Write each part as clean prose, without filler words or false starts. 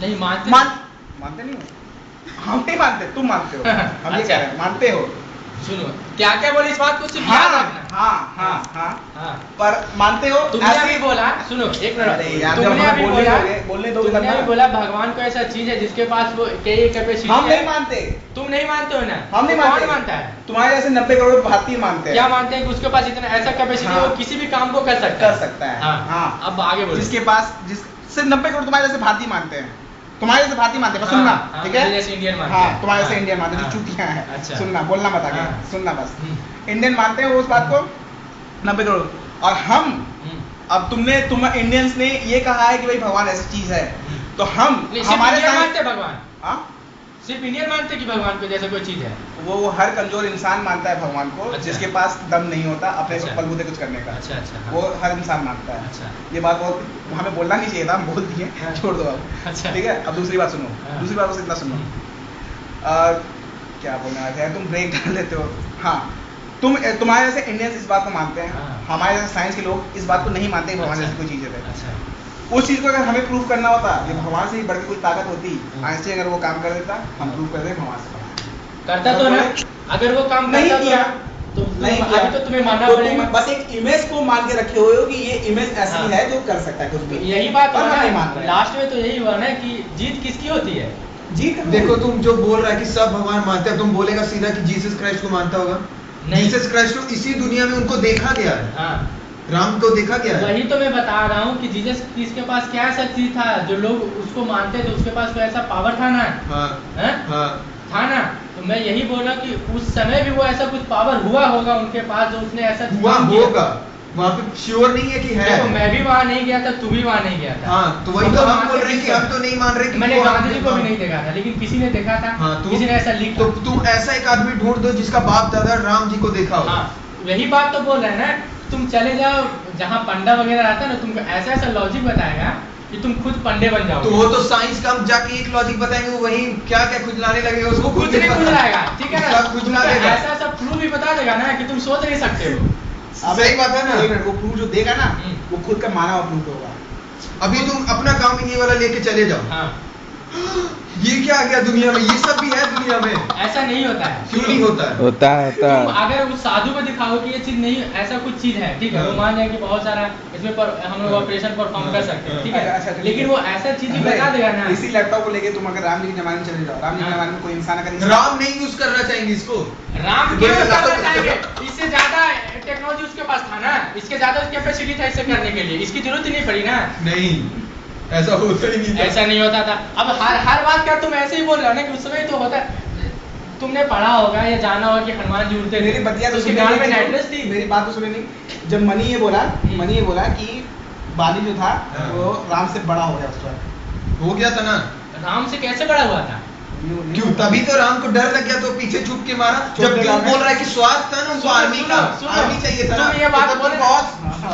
नहीं मानते मानते नहीं हो? हम नहीं मानते, तुम मानते हो। हम ये कह रहे हैं मानते हो। सुनो क्या क्या बोले इस बात को सिर्फ याद रखना। हाँ पर मानते हो? तुमने अभी बोला, सुनो एक मिनट, तुमने अभी बोलने दो। तुमने अभी बोला भगवान को ऐसा चीज है जिसके पास वो कई कैपेसिटी है। हम नहीं मानते। तुम नहीं मानते हो ना? हम नहीं मानते। कौन मानता है? तुम्हारे जैसे 90 करोड़ भारतीय मानते हैं। क्या मानते हैं कि उसके पास इतना ऐसा कैपेसिटी है वो किसी भी काम को कर सकता है। हाँ अब आगे बोलो। जिसके पास सिर्फ 90 करोड़ तुम्हारे जैसे भारतीय मानते हैं, तुम्हारे जैसे भारतीय मानते हैं। सुनना ठीक है? जैसे इंडियन मानते हाँ हैं। तुम्हारे जैसे इंडियन मानते हैं, चूतियां हैं। अच्छा। सुनना, बोलना मत आगे, सुनना बस। इंडियन मानते हैं वो उस बात को 90 करोड़। और हम अब तुम इंडियंस ने ये कहा है कि भाई भगवान ऐसी चीज है, तो हम हमारे मानते भगवान। हाँ सिर्फ इंडियन मानते कि भगवान को जैसा कोई चीज है। वो हर कमजोर इंसान मानता है भगवान को। अच्छा। जिसके पास दम नहीं होता अपने अच्छा। बलबूते कुछ करने का। अच्छा अच्छा हाँ। वो हर इंसान मानता है। अच्छा। ये बात बहुत हमें बोलना नहीं चाहिए था, हम बोल दिए। हाँ। छोड़ दो अब। अच्छा। ठीक है, अब दूसरी बात सुनो। हाँ। दूसरी बात बस इतना सुनो। क्या बोलना है, तुम ब्रेक डाल लेते हो। हाँ तुम्हारे जैसे इंडियंस इस बात को मानते हैं। हाँ। हमारे जैसे साइंस के लोग इस बात को नहीं मानते कि भगवान अच्छा। जैसी कोई चीज है। अच्छा। उस चीज को अगर हमें प्रूव करना होता, ये भगवान से ही बढ़ के कोई ताकत होती, आइंस्टाइन अगर वो काम कर देता, हम प्रूव कर दे भगवान से करता तो ना। अगर वो काम नहीं करता किया तो नहीं अभी तो तुम्हें मानना तो पड़ेगा। तुम बस एक इमेज को मान के रखे हुए हो कि ये इमेज ऐसी हाँ। है जो कर सकता है कुछ भी। यही बात पर हुआ हम नहीं ना, मान रहे। लास्ट में तो यही हुआ ना कि जीत किसकी होती है? जीत देखो तुम जो बोल रहा है कि सब भगवान मानते हैं, तुम बोलेगा सीधा कि जीसस क्राइस्ट को मानता होगा? नहीं। जीसस क्राइस्ट को इसी दुनिया में उनको देखा गया है। हाँ राम को देखा गया है। वही तो मैं बता रहा हूँ कि जीसस किसके पास क्या ऐसा चीज था जो लोग उसको मानते थे, उसके पास कोई ऐसा पावर था ना। हाँ हैं? हाँ था ना। तो मैं यही बोला कि उस समय भी वो ऐसा कुछ पावर हुआ होगा उनके पास जो उसने ऐसा हुआ काम किया। होगा, वहाँ पे श्योर नहीं है कि है। देखो मैं भी वहाँ नहीं गया था, तू भी वहाँ नहीं गया था। हाँ तो वही तो हम बोल रहे हैं कि हम तो नहीं मान रहे कि मैंने वो गांधी जी को भी मान- नहीं देखा था, लेकिन किसी ने देखा था। हाँ, किसी ने ऐसा लिखा। तो तुम ऐसा एक आदमी ढूंढ दो जिसका बाप दादा राम जी को देखा हो। हाँ यही बात तो बोल रहे हैं ना। तुम चले जाओ जहाँ पंडा वगैरह रहता है ना, तुमको ऐसा ऐसा लॉजिक बताएगा कि तुम खुद पंडे बन जाओ। तो वो तो साइंस का हम जाके एक लॉजिक बताएंगे, वो वही क्या क्या खुजलाने लगेगा उसको कुछ नहीं खुजलाएगा, ठीक है ना। खुजला तुमको देगा। ऐसा ऐसा प्रूफ भी बता देगा ना कि तुम सोच नहीं सकते हो। सही बात है ना। एक मिनट, वो प्रूफ जो देगा ना वो खुद का माना हुआ प्रूफ होगा। अभी तुम अपना काम में ये वाला लेके चले जाओ। हाँ ये क्या आ गया दुनिया में, ये सब भी है दुनिया में। ऐसा नहीं होता है। क्यों नहीं होता है? होता है तुम अगर उस साधु को दिखाओ कि ये चीज नहीं, ऐसा कुछ चीज है, ठीक है, वो मान जाए कि बहुत सारा इसमें पर हम लोग ऑपरेशन परफॉर्म कर सकते हैं, ठीक अच्छा, है, ठीक लेकिन है। वो ऐसा चीज ही बता देगा ना। इसी लैपटॉप को लेके तुम अगर राम जी के जमाने में चले जाओ, राम जी के हाँ। जमाने में कोई इंसान अगर राम नहीं यूज करना चाहेंगे इसको। राम क्यों करना चाहेंगे? इससे ज्यादा टेक्नोलॉजी उसके पास था ना, इसके ज्यादा कैपेसिटी था इसे करने के लिए, इसकी जरूरत ही नहीं पड़ी ना। नहीं ऐसा होता ही नहीं था। ऐसा नहीं होता था। अब हर बात का तुम ऐसे ही बोल रहे हो ना कि उस समय तो होता। तुमने पढ़ा होगा या जाना होगा कि हनुमान जी उड़ते थे। मेरी बतिया तो उसके सुने गाल नहीं में थी। नाइट्रस थी। मेरी बात तो सुने नहीं। जब मनी ये बोला कि बाली जो था हाँ। वो राम से बड़ा हो गया उस वक्त। हो गया था ना। राम से कैसे बड़ा हुआ था? क्यों? तभी तो राम को डर लग गया तो पीछे छुप के मारा। छुप जब के क्यों मारा। बोल रहा है कि स्वाद था ना उनको आर्मी का, आर्मी चाहिए था ना। तुम ये बात तो बोले बहुत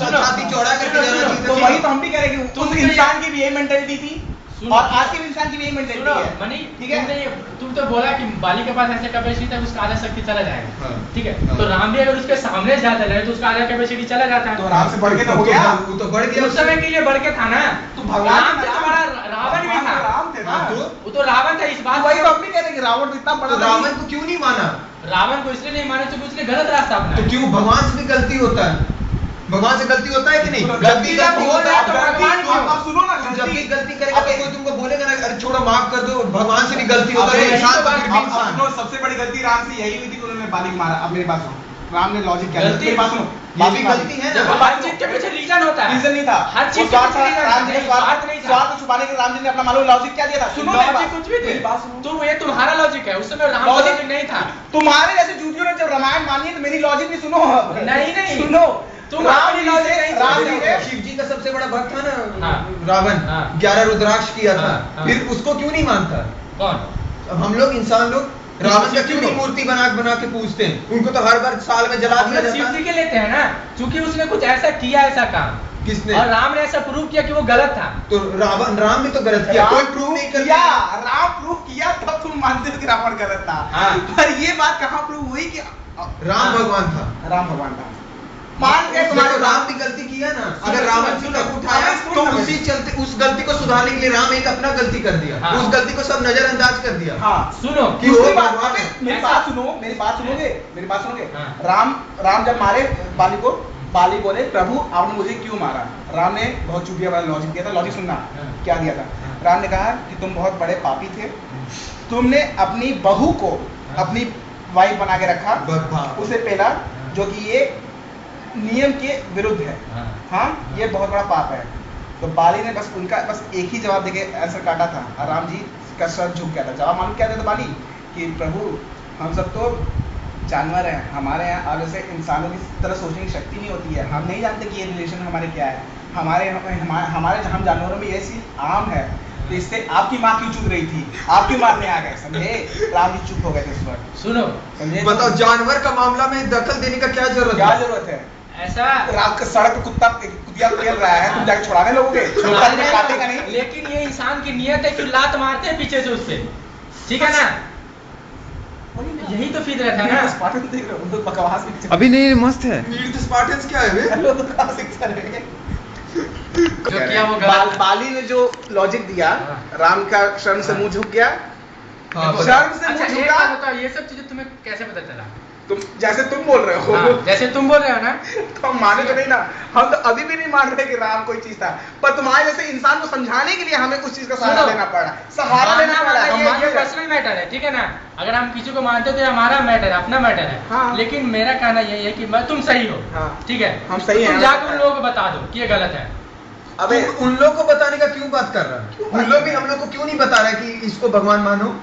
छाती चौड़ा करके जाना चाहिए तो था। वही तो हम भी कह रहे हैं कि उस इंसान की भी यही मेंटालिटी थी सुनो। और आज के इंसान की भी यही मेंटालिटी सुनो है। मनी, ठीक है? तुम तो बोला कि बाली के पास ऐसे कैपेसिटी था उसका आधा शक्ति चला जाएगा, हाँ। ठीक है, हाँ। तो राम भी अगर उसके सामने जाता रहे तो उसका आधा कैपेसिटी चला जाता तो है। राम से बढ़ के तो हो गया। वो तो बढ़ गया उस समय के लिए बढ़ के था ना। तो भगवान राम से तुम्हारा रावण भी था। राम थे ना। हाँ, वो तो रावण था। इस बात वही तो हम भी कह रहे हैं कि रावण तो इतना बड़ा तो था रावण कि- को क्यों नहीं माना? रावण को इसलिए नहीं माने क्योंकि उसने गलत रास्ता तो अपनाया। क्यों भगवान से भी गलती होता है? भगवान से गलती होता है कि नहीं? गलती जब हो होता रहा है तो है। भगवान क्यों? अब सुनो ना, जब भी गलती करेगा तो कोई तुमको बोलेगा ना अरे छोड़ो माफ कर दो, भगवान से भी गलती होता है। अबे, इंसान यही तो तो फिर भी बात- इंसान। सुनो, सबसे बड़ी गलती राम से यही हुई थी कि उन्होंने बाली को मारा। अब मेरी बात सुनो, राम ने लॉजिक क्या गलती- मेरी बात सुनो, ये भी गलती है ना। देखो, हर चीज के पीछे रीजन होता है। रीजन नहीं था। हर चीज वो के स्वार्थ पीछे था। reason राम जी ने नहीं, स्वार्थ स्वार्थ नहीं था। स्वार्थ को छुपाने के लिए राम जी ने अपना मालूम लॉजिक क्या दिया था? सुनो मेरी लॉजिक बात- कुछ भी थे। मेरी बात सुनो। तो ये तुम्हारा लॉजिक है, उस समय राम का लॉजिक लॉजिक नहीं था। तुम्हारे जैसे जूतियों ने जब रामायण मानी है तो मेरी लॉजिक भी सुनो। नहीं। सुनो, तुम राम अपनी जी लॉजिक से- नहीं राम समझते जी हो। ने- शिव जी का सबसे बड़ा भक्त था ना हाँ। रावण, हाँ। 11 रुद्राक्ष किया था। हाँ। फिर उसको क्यों नहीं मानता? कौन? अब हम लोग इंसान लोग रावण का क्यों नहीं मूर्ति बना के पूजते हैं? उनको तो हर बार साल में जला दिया हम शिव जाता जी है। के लेते हैं ना, क्योंकि उसने कुछ ऐसा किया, ऐसा काम, किसने? और राम ने ऐसा प्रूव किया कि वो गलत था। तो राम भी तो गलत किया, कोई प्रूव नहीं कर किया, राम प्रूव किया तब तुम मानते हो कि रावण गलत था। हाँ। पर ये बात कहाँ प्रूव हुई कि राम भगवान था। राम भगवान था? मान गए तुम्हारे राम भी गलती किया ना, अगर रावण से तक उठाया तो उसी चलते उस गलती को सुधारने के लिए राम एक अपना गलती कर दिया, हाँ। उस गलती को सब नजरअंदाज कर दिया। हाँ सुनो कि वो दूसरी बात, भगवान अबे, है। मेरी बात सुनो, मेरी बात सुनोगे, मेरी बात सुनोगे। हाँ। राम जब मारे बाली बोले प्रभु आपने मुझे क्यों मारा? राम ने बहुत चुटिया वाला लॉजिक दिया था। लॉजिक सुनना क्या दिया था। राम ने कहा कि तुम बहुत बड़े पापी थे, तुमने अपनी बहू को अपनी वाइफ बना के रखा, उसे पहला, जो कि ये नियम के विरुद्ध है। हाँ, ये बहुत बड़ा पाप है। तो बाली ने बस एक ही जवाब देके आंसर काटा था और राम जी का सर झुक गया था। जवाब मालूम क्या देता बाली कि प्रभु हम सब तो जानवर हैं, हमारे यहाँ और ऐसे इंसानों की तरह सोचने की शक्ति नहीं होती है, हम नहीं जानते कि ये रिलेशन हमारे क्या है, हमारे हम जानवरों में ये चीज आम है, तो इससे आपकी माँ क्यों चुप रही थी, आप क्यों मारने आ गए? समझे? राम जी चुप हो गए थे इस वक्त। सुनो, समझे? बताओ जानवर का मामला में दखल देने का क्या जरूरत है? ऐसा रात का सड़क पे कुतिया खेल रहा है, तुम जाके छुड़ाने लोगे? काटेगा नहीं। लेकिन ये इंसान की नियत है कि लात मारते हैं पीछे से उससे, ठीक है ना? यही तो फितरत है ना। स्पार्टन देख रहे हो, उनको बकवास भी अभी नहीं, मस्त है। मीट द स्पार्टन्स क्या है बे? हेलो तो क्लासिक सर है। जो किया वो गलत। बाली ने जो लॉजिक दिया, हाँ। राम का शर्म से मुंह झुक गया। हाँ, शर्म से अच्छा मुंह एक झुका। बात बताओ, ये सब चीजें तुम्हें कैसे पता चला? जैसे तुम बोल रहे हो, हाँ, जैसे तुम बोल रहे हो ना, तो हम माने तो नहीं ना, हम तो अभी भी नहीं मान रहे कि राम कोई चीज था, पर तुम्हारे जैसे इंसान को समझाने के लिए हमें उस चीज का सहारा लेना पड़ा, सहारा लेना पड़ा। ये पर्सनल मैटर है, ठीक है ना? अगर हम किसी को मानते तो ये हमारा मैटर है, अपना मैटर है। हाँ। लेकिन मेरा कहना यही है कि तुम सही हो, हाँ। ठीक है, हम सही हैं, तुम जाकर उन लोगों को बता दो कि ये गलत है। अबे उन लोग को बताने का क्यों बात कर रहा है? उन लोग भी हम लोग को क्यों नहीं बता रहा है कि इसको भगवान मानो?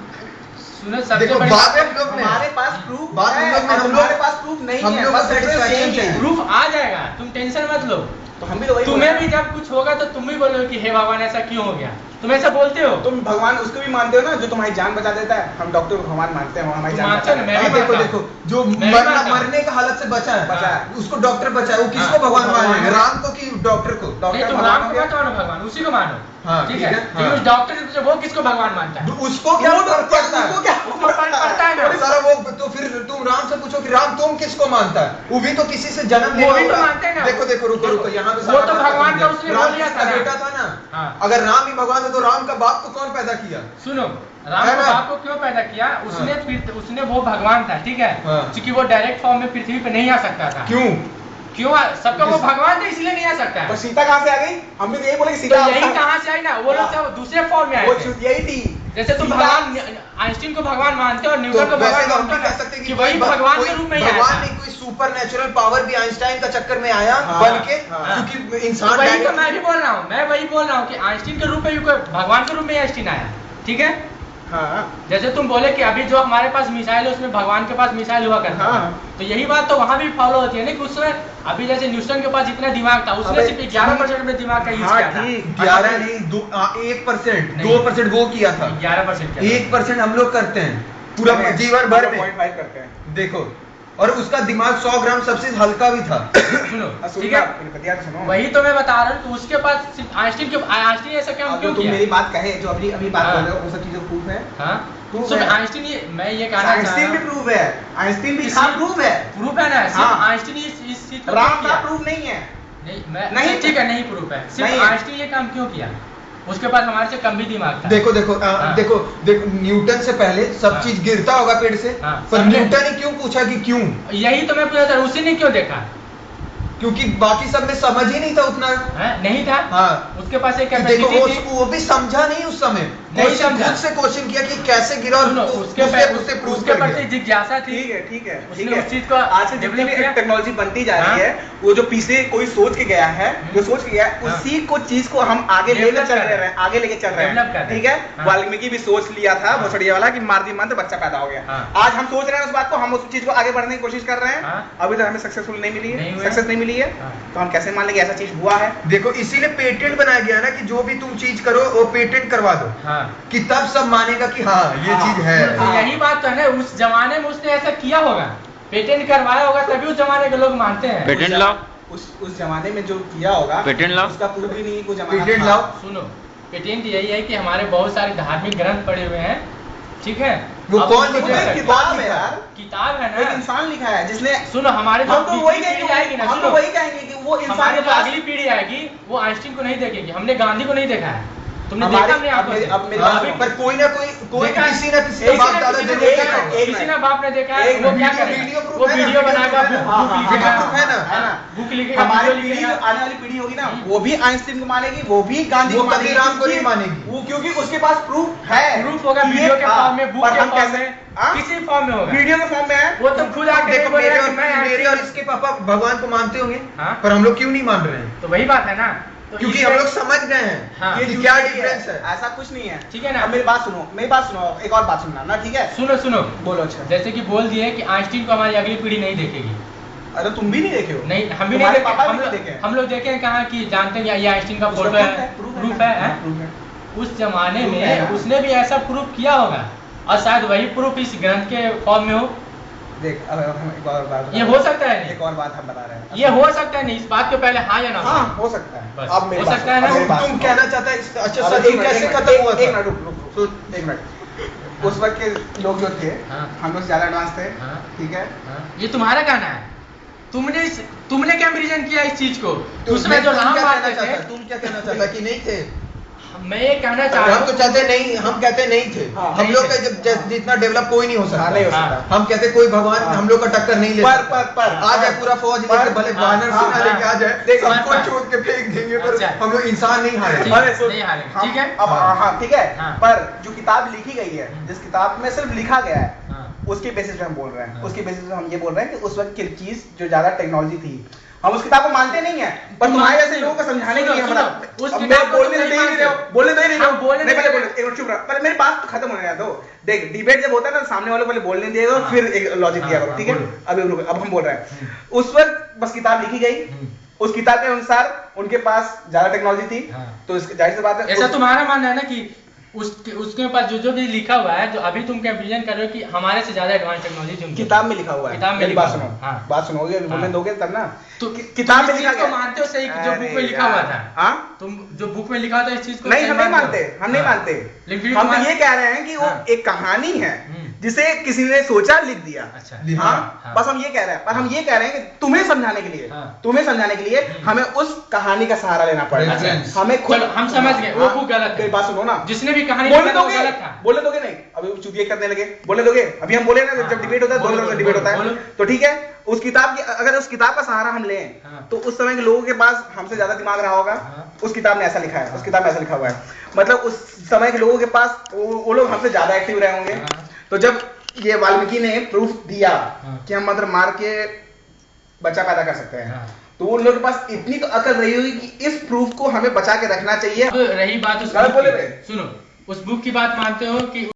सुनो, सबसे देखो बड़ी बात हम लोग में हमारे पास प्रूफ बात हम लोग में, हम लोगों के पास प्रूफ नहीं हम है, लोग को बस सिर्फ satisfaction यही है। चाहिए। प्रूफ आ जाएगा, तुम टेंशन मत लो। तो हम भी तो वही तुम्हें बोल भी रहे हैं। जब कुछ होगा तो तुम भी बोलोगे कि हे भगवान ऐसा क्यों हो गया, तुम ऐसा बोलते हो। तुम भगवान उसको भी मानते हो ना जो तुम्हारी जान बचा देता है? हम डॉक्टर को भगवान मानते हैं, वो हमारी तुम जान मानते हो ना, बचा मैं भी देता है। देखो मानता हूं। देखो जो मैं भी मानता हूं। मरने का हालत से बचा बचा है, है। उसको डॉक्टर बचाए, वो किसको हाँ। भगवान भगवान माने? है। राम को कि डॉक्टर को? नहीं, डॉक्टर तुम भगवान राम हो को गया। मत मानो, भगवान उसी को मानो, हाँ, ठीक ठीक है? है, लेकिन हाँ। उस डॉक्टर से पूछो, वो किसको भगवान मानता है? उसको क्या वो तो फर्क पड़ता है? उसको क्या उसको फर्क पड़ता है ना। सारा वो तो फिर तुम राम से पूछो कि राम तुम किसको मानता है? वो भी तो किसी से जन्म वो लेना भी तो होगा। मानते हैं ना। देखो देखो रुको रुको, यहाँ पे वो सारा तो बात भगवान खत्म का हो उसने गया। बोल राम दिया किसका था ना। बेटा था ना? हाँ। अगर राम ही भगवान है तो राम का बाप को कौन पैदा किया? सुनो, राम है को ना? बाप को क्यों पैदा किया? उसने वो भगवान था, ठीक है, हाँ। क्योंकि वो डायरेक्ट फॉर्म में पृथ्वी पे नहीं आ सकता था। क्यों? सबका वो भगवान था, इसलिए नहीं आ सकता पर है। सीता कहाँ से आ गई? हम भी तो यही बोले कि तो सीता यही कहाँ से आई ना, वो लोग हाँ। सब दूसरे फॉर्म में आए वो थे। यही थी। जैसे तुम सीता- भगवान आइंस्टीन को भगवान मानते हो और तो न्यूटन को वैसे भगवान तो हम मानते भी कह हो सकते हैं कि वही कोई भगवान कोई के रूप में ही आया भगवान था। नहीं, कोई सुपर नेचुरल पावर भी आइंस्टाइन का चक्कर में आया हाँ, बन के, हाँ। क्योंकि तो इंसान वही तो direct- मैं भी बोल रहा हूँ, मैं वही बोल रहा हूँ कि आइंस्टीन के रूप में भी कोई भगवान के रूप में आइंस्टीन आया, ठीक है? हाँ। जैसे तुम बोले कि अभी जो हमारे पास मिसाइल है उसमें भगवान के पास मिसाइल हुआ करता हाँ। है, तो यही बात तो वहाँ भी फॉलो होती है ना कि उसमें अभी जैसे न्यूटन के पास जितना दिमाग था उसने अबे, सिर्फ 11% अपने दिमाग का यूज हाँ, किया था। ठीक। 11 नहीं 1%, नहीं। 2% वो किया था, 11% 1% हम लोग करते हैं पूरा जीवन भर में। 0.5 करते हैं। देखो, और उसका दिमाग 100 ग्राम सबसे हल्का भी था। सुनो, ठीक है, सुनो। वही तो मैं बता रहा हूँ कि उसके पास सिर्फ आइंस्टीन ऐसा क्यों अब क्यों जो तुम किया? मेरी बात कहे, जो अभी बात हाँ। कर रहे हो, वो सब चीजों प्रूफ है। हाँ, Proof सिर्फ है। आइंस्टीन मैं ये कहना चाह आइंस्टीन रहा भी हूँ, प्रूफ है, आइंस्टीन भी किसी- था, प्रूफ है। प्रूफ है ना, सिर्फ हाँ। आइंस्टीन इस चीज को राम क्यों का किया? प्रूफ नहीं है। नहीं, मैं नहीं। ठीक है, नहीं प्रूफ है, नहीं सिर्फ है। आइंस्टीन ये काम क्यों किया? उसके पास हमारे से कम भी दिमाग था। देखो देखो हाँ। देखो देखो न्यूटन से पहले सब हाँ। चीज गिरता होगा पेड़ से, हाँ, पर समझे। न्यूटन ने क्यों पूछा कि क्यों? यही तो मैं पूछा था, उसी ने क्यों देखा? क्योंकि बाकी सब में समझ ही नहीं था उतना। है? नहीं था। हाँ। उसके पास एक देखो कैपेसिटी थी। वो भी समझा नहीं उस समय, नहीं समझा। खुद से क्वेश्चन किया कि कैसे गिरा और सुनो, उससे प्रूव उसके कर प्रति दिया। जिज्ञासा थी। ठीक है, ठीक है, उसने ठीक है। उस चीज को आज से जितनी develop भी किया। टेक्नोलॉजी बनती जा रही हाँ। है, वो जो पीछे कोई सोच के गया है, जो सोच के गया है, हाँ। उसी को चीज को हम आगे लेकर Develop चल कर रहे रहे हैं, आगे लेके चल रहे Develop कर हैं। रहे ठीक हैं। है, हाँ। वाल्मीकि भी सोच लिया था हाँ। भोसड़िया वाला कि मार दी मंत्र, बच्चा पैदा हो गया। हाँ। आज हम सोच रहे हैं उस बात को, हम उस चीज को आगे बढ़ने की कोशिश कर रहे हैं। हाँ। अभी तक हमें सक्सेसफुल नहीं मिली नहीं है, हुए। सक्सेस नहीं मिली है, हाँ। तो हम कैसे मान लेंगे ऐसा चीज हुआ है? देखो इसीलिए पेटेंट बनाया गया ना कि जो भी तुम चीज करो वो पेटेंट करवा दो, हाँ, कि तब सब मानेगा कि हाँ ये हाँ। चीज है। तो यही बात तो है ना, उस जमाने में उसने ऐसा किया होगा, पेटेंट करवाया होगा, तभी उस जमाने के लोग मानते हैं। पेटेंट लाओ, उस जमाने में जो किया होगा, पेटेंट लाओ। उसका प्रूफ भी नहीं, कोई जमाना पेटेंट था। लाओ। सुनो, पेटेंट यही है कि हमारे बहुत सारे धार्मिक ग्रंथ पड़े हुए हैं, ठीक है, वो अब कौन उसको लिखा देख है? सकते- किताब है यार, किताब है एक ना। इंसान लिखा है जिसने, सुनो, हमारे जो हम तो वही पिछली पीढ़ी आएगी कहेंगे, ना, हम तो सुनो, वही कहेंगे कि वो इंसान हमारी के जो पास अगली पीढ़ी आएगी वो आइंस्टीन को नहीं देखेगी। हमने गांधी को नहीं देखा है, तुमने हमारे- देखा अपने अब आंखों मेरी- से? अब मेरी हाँ, बात अभी- सुनो। पर कोई ना कोई देखा है? किसी ना किसी का एक बाप ना दादा किसी जरूर ने देखा देखा है, होगा। एक किसी मिनट। ने बाप ने देखा है, एक वो मिनट, क्या वीडियो- करेगा? वीडियो प्रूफ वो है ना, वीडियो वीडियो बनाएगा, प्रूफ है ना। बुक हाँ, लिखेगा, हाँ, हाँ, है ना, है ना। बुक लिखेगा, हमारी वीडियो पीढ़ी, जो लिखेगा। आने वाली पीढ़ी होगी ना, वो भी आइंस्टीन को मानेगी, वो भी गांधी वो को कभी मानेगी, राम को क्योंकि- नहीं मानेगी। वो क्योंकि उसके पास प्रूफ है, प्रूफ होगा कि ये वीडियो के था, फॉर्म में, बुक पर के हम फॉर्म कैसे, में, हाँ? किसी फॉर्म में होगा। वीडियो के फॉर्म में है। वो तो खुद आके नहीं देखो बोलेगा मेरे कि और मैं मेरे और इसके पापा भगवान को मानते होंगे, हाँ। पर हम लोग क्यों नहीं मान रहे हैं? तो वही बात है ना, तो क्योंकि इसलिए- हम लोग समझ गए हैं हाँ। कि ये क्या झूठी डिफरेंस है। ऐसा कुछ नहीं है, ठीक है ना? अब मेरी बात सुनो, मेरी बात सुनो, एक और बात सुनना ना, ठीक है? सुनो सुनो, बोलो। अच्छा, जैसे कि बोल दिए कि आइंस्टीन को हमारी अगली पीढ़ी नहीं देखेगी। अरे तुम भी नहीं देखे हो? नहीं, हम भी नहीं तुम्हारे देखे, पापा भी हम नहीं लोग देखे हैं। हम लोग देखे हैं कहाँ कि जानते हैं ये आइंस्टीन का उसका फोटो proof है, proof प्रूफ है, हाँ, हैं? proof है। उस जमाने Proof है में ना? उसने भी ऐसा प्रूफ किया होगा और शायद वही प्रूफ इस ग्रंथ के फॉर्म में हो। देख, अब हम एक और बात ये हो सकता है नहीं? एक और बात हम बता रहे हैं। ये हो सकता है नहीं, इस बात के पहले हाँ या ना? हाँ, हो सकता है। बस, अब मेरी हो बात सकता है सुनो, ना? अब मेरी बात तुम सुनो। कहना चाहता है अच्छा अब सती एक मिनट, कैसे एक मिनट, खत्म हुआ एक था? मिनट, रुक, एक मिनट। उस वक्त के लोग जो थे, हाँ। हम लोग से ज्यादा एडवांस थे, हाँ। ठीक है? हाँ, ये तुम्हारा कहना है। तुमने क्या प्रेजेंट किया इस चीज को? तुम दूसरा जो राम क्या मानते कहना चाहता? थे, तुम क्या कहना चाहता कि नहीं थे? मैं ये कहना चाह रहा हम तो हूँ, चाहते नहीं, हम कहते नहीं थे। हाँ, हम नहीं लोग थे। का जब जितना डेवलप कोई नहीं हो सकता। हाँ, नहीं हो हाँ। सकता। हम कहते कोई भगवान हाँ। हम लोग का टक्कर नहीं ले पर- सकता। पर- आ जाए पूरा फौज लेके भले हाँ, वानर हाँ, सेना लेके आ जाए, देख, सबको पर- छोड़ के फेंक देंगे, पर अच्छा। हम लोग इंसान नहीं हारे। ठीक। अरे सुन, नहीं हारेंगे, हम- ठीक है? अब हाँ। हाँ, ठीक है, हाँ। पर जो किताब लिखी गई है, जिस किताब में सिर्फ लिखा गया है, हाँ। उसके बेसिस पे हम बोल रहे हैं। हाँ। उसके बेसिस पे हम ये बोल रहे हैं कि उस वक्त की चीज जो ज्यादा टेक्नोलॉजी थी, हम उस किताब को मानते नहीं है, पर तुम तुम्हारे मानते जैसे हो। लोगों को समझाने के लिए सुनो, हम सुनो, उस अब किताब मैं को बोलने तुम दे ही नहीं नहीं रहे हो, मानते। बोलने दे ही नहीं रहे हो। हम बोलने नहीं, दे पहले रहे बोलो, एक मिनट चुप रहो, पहले मेरी बात तो खत्म होने दो। देख, डिबेट जब होता है ना, सामने वाले को पहले बोलने दिया करो, हाँ। फिर एक लॉजिक दिया हाँ, करो, ठीक है? बोलो। अभी रुको, अब हम बोल रहे हैं, उस वक्त बस किताब लिखी गई, उस किताब के अनुसार उनके पास ज्यादा टेक्नोलॉजी थी, हाँ। तो इसकी जाहिर सी बात है, ऐसा तुम्हारा मानना है ना कि उसके पास जो भी लिखा हुआ है, जो अभी तुम कंपेरिजन कर रहे हो कि हमारे से ज्यादा एडवांस टेक्नोलॉजी थी उनके किताब में लिखा हुआ है। किताब में मेरी लिखा बात हुआ सुनो, है, हाँ। बात सुनोगे, अभी हाँ। बोलने दोगे तब ना। तो किताब तुम में इस लिखा चीज को गया। मानते हो सही कि जो बुक में अरे लिखा हुआ यार, था? हाँ? तुम जो बुक में लिखा हुआ था इस चीज को नहीं, सही हम नहीं मानते हो? मानते, हम नहीं हाँ। मानते। लेकिन फिर हम तो तुम्हारा- ये कह रहे हैं कि वो हाँ। एक कहानी है हम्म। जिसे किसी ने सोचा, लिख दिया। अच्छा। हाँ, हाँ। बस हम ये कह रहे हैं, पर हम ये कह रहे हैं कि तुम्हें समझाने के लिए, हाँ। तुम्हें समझाने के लिए हमें उस कहानी का सहारा लेना पड़ेगा। अच्छा। हमें खुद, चलो, हम समझ गए, वो हाँ, बुक गलत है। मेरी बात सुनो ना, जिसने भी कहानी बोलने लिखा था, वो दोगे, गलत था। बोलने दोगे नहीं? अभी चुतिया करने लगे, बोलने दोगे? अभी हम बोले ना, हाँ, जब डिबेट होता है, बोलो, दोनों तरफ से बोलो, डिबेट होता है, बोलो। तो ठीक है, उस किताब की, अगर उस किताब का सहारा हम लें, हाँ। तो उस समय के लोगों के पास हमसे ज्यादा दिमाग रहा होगा। हाँ। उस किताब में ऐसा लिखा है, उस किताब में ऐसा लिखा हुआ है, मतलब उस समय के लोगों के पास वो लोग हमसे ज्यादा एक्टिव रहे होंगे। हाँ। तो जब ये वाल्मीकि ने प्रूफ दिया हाँ। कि हम मंत्र मार के बच्चा पैदा कर सकते हैं, हाँ। तो उन लोगों के पास इतनी तो अकल रही होगी कि इस प्रूफ को हमें बचा के रखना चाहिए। अब रही बात उस गलत बुक बोले की, बे? सुनो, उस बुक की बात मानते हो कि